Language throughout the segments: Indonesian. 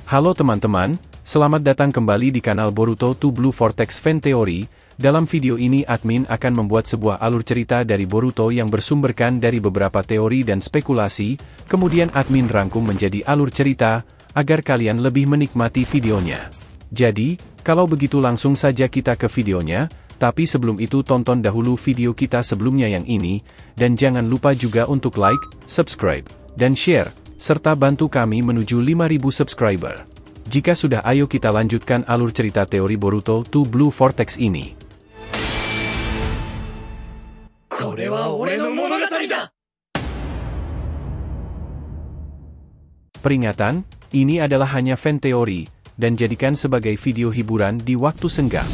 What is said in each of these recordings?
Halo teman-teman, selamat datang kembali di kanal Boruto 2 Blue Vortex Fan Theory. Dalam video ini admin akan membuat sebuah alur cerita dari Boruto yang bersumberkan dari beberapa teori dan spekulasi, kemudian admin rangkum menjadi alur cerita, agar kalian lebih menikmati videonya. Jadi, kalau begitu langsung saja kita ke videonya, tapi sebelum itu tonton dahulu video kita sebelumnya yang ini, dan jangan lupa juga untuk like, subscribe, dan share, serta bantu kami menuju 5.000 subscriber. Jika sudah, ayo kita lanjutkan alur cerita teori Boruto 2 Blue Vortex ini. Peringatan, ini adalah hanya fan teori, dan jadikan sebagai video hiburan di waktu senggang.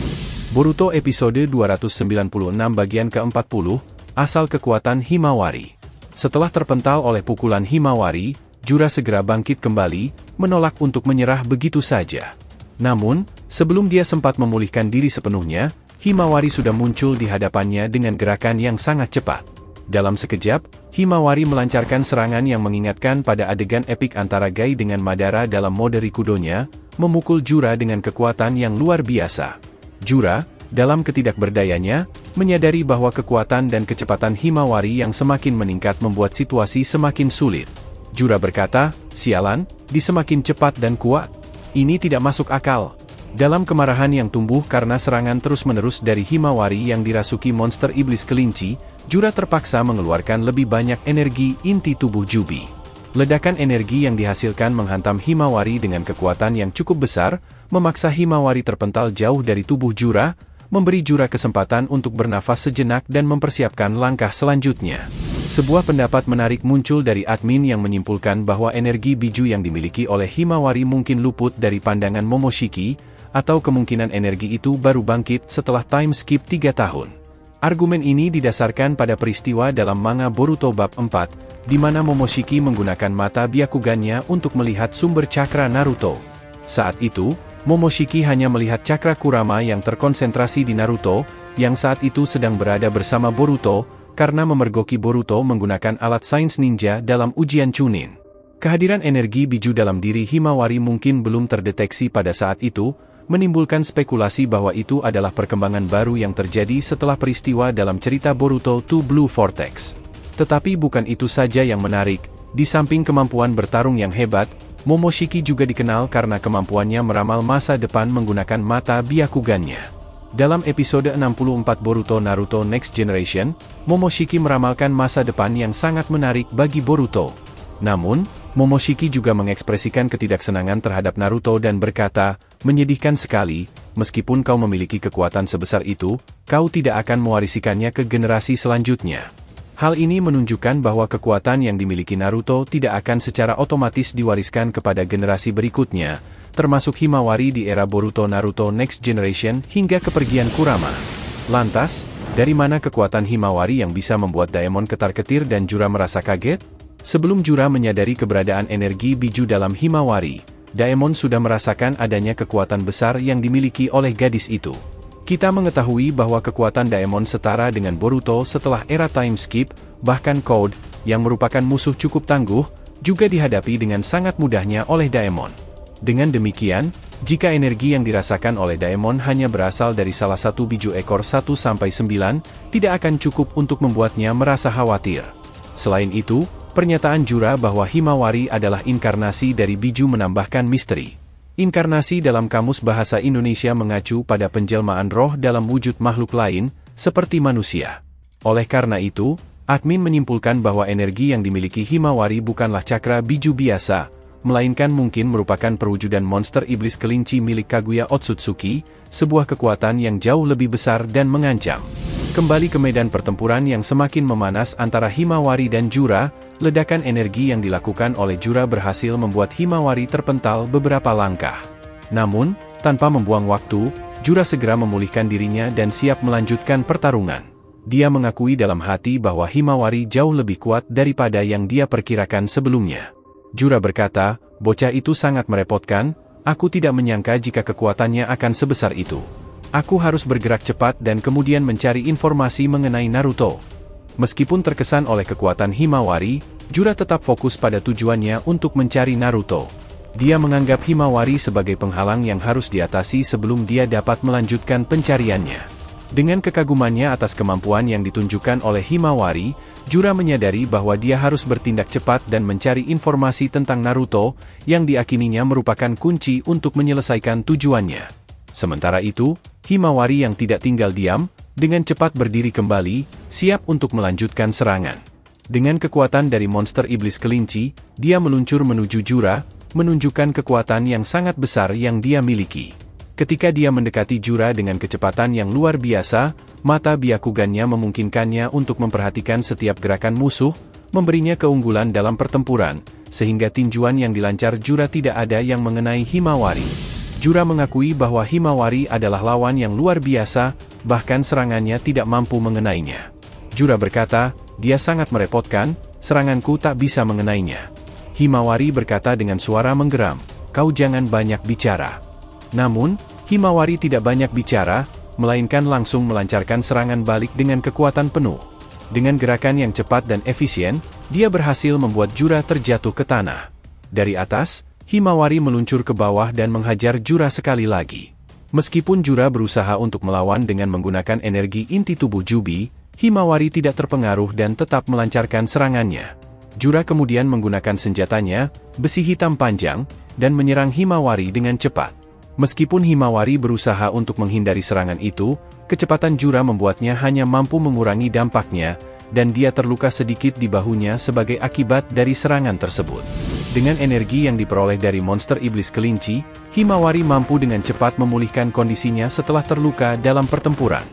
Boruto episode 296 bagian ke-40, asal kekuatan Himawari. Setelah terpental oleh pukulan Himawari, Jura segera bangkit kembali, menolak untuk menyerah begitu saja. Namun, sebelum dia sempat memulihkan diri sepenuhnya, Himawari sudah muncul di hadapannya dengan gerakan yang sangat cepat. Dalam sekejap, Himawari melancarkan serangan yang mengingatkan pada adegan epik antara Gai dengan Madara dalam mode Rikudonya, memukul Jura dengan kekuatan yang luar biasa. Jura, dalam ketidakberdayanya, menyadari bahwa kekuatan dan kecepatan Himawari yang semakin meningkat membuat situasi semakin sulit. Jura berkata, "Sialan, dia semakin cepat dan kuat. Ini tidak masuk akal." Dalam kemarahan yang tumbuh karena serangan terus-menerus dari Himawari yang dirasuki monster iblis kelinci, Jura terpaksa mengeluarkan lebih banyak energi inti tubuh Jubi. Ledakan energi yang dihasilkan menghantam Himawari dengan kekuatan yang cukup besar, memaksa Himawari terpental jauh dari tubuh Jura, memberi Jura kesempatan untuk bernafas sejenak dan mempersiapkan langkah selanjutnya. Sebuah pendapat menarik muncul dari admin yang menyimpulkan bahwa energi biju yang dimiliki oleh Himawari mungkin luput dari pandangan Momoshiki, atau kemungkinan energi itu baru bangkit setelah time skip 3 tahun. Argumen ini didasarkan pada peristiwa dalam manga Boruto Bab 4, di mana Momoshiki menggunakan mata Byakugannya untuk melihat sumber cakra Naruto. Saat itu, Momoshiki hanya melihat cakra Kurama yang terkonsentrasi di Naruto, yang saat itu sedang berada bersama Boruto, karena memergoki Boruto menggunakan alat sains ninja dalam ujian Chunin. Kehadiran energi biju dalam diri Himawari mungkin belum terdeteksi pada saat itu, menimbulkan spekulasi bahwa itu adalah perkembangan baru yang terjadi setelah peristiwa dalam cerita Boruto 2 Blue Vortex. Tetapi bukan itu saja yang menarik, di samping kemampuan bertarung yang hebat, Momoshiki juga dikenal karena kemampuannya meramal masa depan menggunakan mata Byakugannya. Dalam episode 64 Boruto Naruto Next Generation, Momoshiki meramalkan masa depan yang sangat menarik bagi Boruto. Namun, Momoshiki juga mengekspresikan ketidaksenangan terhadap Naruto dan berkata, "Menyedihkan sekali, meskipun kau memiliki kekuatan sebesar itu, kau tidak akan mewarisikannya ke generasi selanjutnya." Hal ini menunjukkan bahwa kekuatan yang dimiliki Naruto tidak akan secara otomatis diwariskan kepada generasi berikutnya, termasuk Himawari di era Boruto Naruto Next Generation hingga kepergian Kurama. Lantas, dari mana kekuatan Himawari yang bisa membuat Daemon ketar-ketir dan Jura merasa kaget? Sebelum Jura menyadari keberadaan energi biju dalam Himawari, Daemon sudah merasakan adanya kekuatan besar yang dimiliki oleh gadis itu. Kita mengetahui bahwa kekuatan Daemon setara dengan Boruto setelah era time skip, bahkan Code, yang merupakan musuh cukup tangguh, juga dihadapi dengan sangat mudahnya oleh Daemon. Dengan demikian, jika energi yang dirasakan oleh Daemon hanya berasal dari salah satu biju ekor 1-9, tidak akan cukup untuk membuatnya merasa khawatir. Selain itu, pernyataan Jura bahwa Himawari adalah inkarnasi dari biju menambahkan misteri. Inkarnasi dalam Kamus Bahasa Indonesia mengacu pada penjelmaan roh dalam wujud makhluk lain, seperti manusia. Oleh karena itu, admin menyimpulkan bahwa energi yang dimiliki Himawari bukanlah cakra biju biasa, melainkan mungkin merupakan perwujudan monster iblis kelinci milik Kaguya Otsutsuki, sebuah kekuatan yang jauh lebih besar dan mengancam. Kembali ke medan pertempuran yang semakin memanas antara Himawari dan Jura, ledakan energi yang dilakukan oleh Jura berhasil membuat Himawari terpental beberapa langkah. Namun, tanpa membuang waktu, Jura segera memulihkan dirinya dan siap melanjutkan pertarungan. Dia mengakui dalam hati bahwa Himawari jauh lebih kuat daripada yang dia perkirakan sebelumnya. Jura berkata, "Bocah itu sangat merepotkan, aku tidak menyangka jika kekuatannya akan sebesar itu. Aku harus bergerak cepat dan kemudian mencari informasi mengenai Naruto." Meskipun terkesan oleh kekuatan Himawari, Jura tetap fokus pada tujuannya untuk mencari Naruto. Dia menganggap Himawari sebagai penghalang yang harus diatasi sebelum dia dapat melanjutkan pencariannya. Dengan kekagumannya atas kemampuan yang ditunjukkan oleh Himawari, Jura menyadari bahwa dia harus bertindak cepat dan mencari informasi tentang Naruto, yang diyakininya merupakan kunci untuk menyelesaikan tujuannya. Sementara itu, Himawari yang tidak tinggal diam, dengan cepat berdiri kembali, siap untuk melanjutkan serangan. Dengan kekuatan dari monster iblis kelinci, dia meluncur menuju Jura, menunjukkan kekuatan yang sangat besar yang dia miliki. Ketika dia mendekati Jura dengan kecepatan yang luar biasa, mata Byakugannya memungkinkannya untuk memperhatikan setiap gerakan musuh, memberinya keunggulan dalam pertempuran, sehingga tinjuan yang dilancar Jura tidak ada yang mengenai Himawari. Jura mengakui bahwa Himawari adalah lawan yang luar biasa, bahkan serangannya tidak mampu mengenainya. Jura berkata, dia sangat merepotkan, seranganku tak bisa mengenainya. Himawari berkata dengan suara menggeram, kau jangan banyak bicara. Namun, Himawari tidak banyak bicara, melainkan langsung melancarkan serangan balik dengan kekuatan penuh. Dengan gerakan yang cepat dan efisien, dia berhasil membuat Jura terjatuh ke tanah. Dari atas, Himawari meluncur ke bawah dan menghajar Jura sekali lagi. Meskipun Jura berusaha untuk melawan dengan menggunakan energi inti tubuh Jubi, Himawari tidak terpengaruh dan tetap melancarkan serangannya. Jura kemudian menggunakan senjatanya, besi hitam panjang, dan menyerang Himawari dengan cepat. Meskipun Himawari berusaha untuk menghindari serangan itu, kecepatan Jura membuatnya hanya mampu mengurangi dampaknya, dan dia terluka sedikit di bahunya sebagai akibat dari serangan tersebut. Dengan energi yang diperoleh dari monster iblis kelinci, Himawari mampu dengan cepat memulihkan kondisinya setelah terluka dalam pertempuran.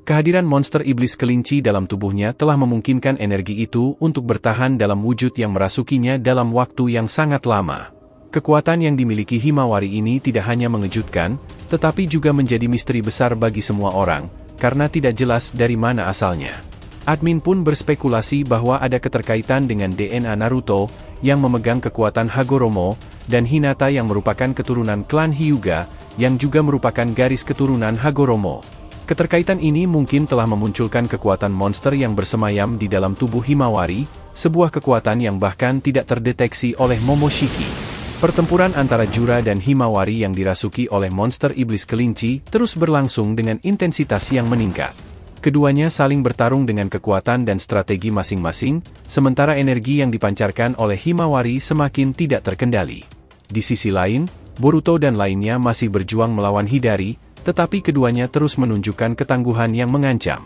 Kehadiran monster iblis kelinci dalam tubuhnya telah memungkinkan energi itu untuk bertahan dalam wujud yang merasukinya dalam waktu yang sangat lama. Kekuatan yang dimiliki Himawari ini tidak hanya mengejutkan, tetapi juga menjadi misteri besar bagi semua orang, karena tidak jelas dari mana asalnya. Admin pun berspekulasi bahwa ada keterkaitan dengan DNA Naruto, yang memegang kekuatan Hagoromo, dan Hinata yang merupakan keturunan klan Hyuga, yang juga merupakan garis keturunan Hagoromo. Keterkaitan ini mungkin telah memunculkan kekuatan monster yang bersemayam di dalam tubuh Himawari, sebuah kekuatan yang bahkan tidak terdeteksi oleh Momoshiki. Pertempuran antara Jura dan Himawari yang dirasuki oleh monster iblis kelinci terus berlangsung dengan intensitas yang meningkat. Keduanya saling bertarung dengan kekuatan dan strategi masing-masing, sementara energi yang dipancarkan oleh Himawari semakin tidak terkendali. Di sisi lain, Boruto dan lainnya masih berjuang melawan Hidari, tetapi keduanya terus menunjukkan ketangguhan yang mengancam.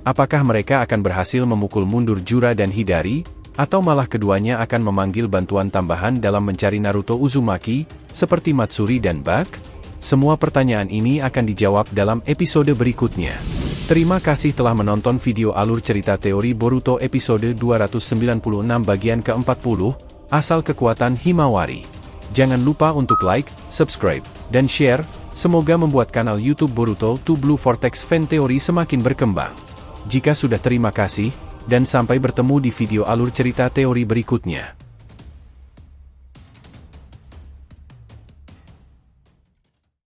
Apakah mereka akan berhasil memukul mundur Jura dan Hidari, atau malah keduanya akan memanggil bantuan tambahan dalam mencari Naruto Uzumaki, seperti Matsuri dan Bak? Semua pertanyaan ini akan dijawab dalam episode berikutnya. Terima kasih telah menonton video alur cerita teori Boruto episode 296 bagian ke-40, Asal Kekuatan Himawari. Jangan lupa untuk like, subscribe, dan share. Semoga membuat kanal YouTube Boruto to Blue Vortex Fan Theory semakin berkembang. Jika sudah, terima kasih, dan sampai bertemu di video alur cerita teori berikutnya.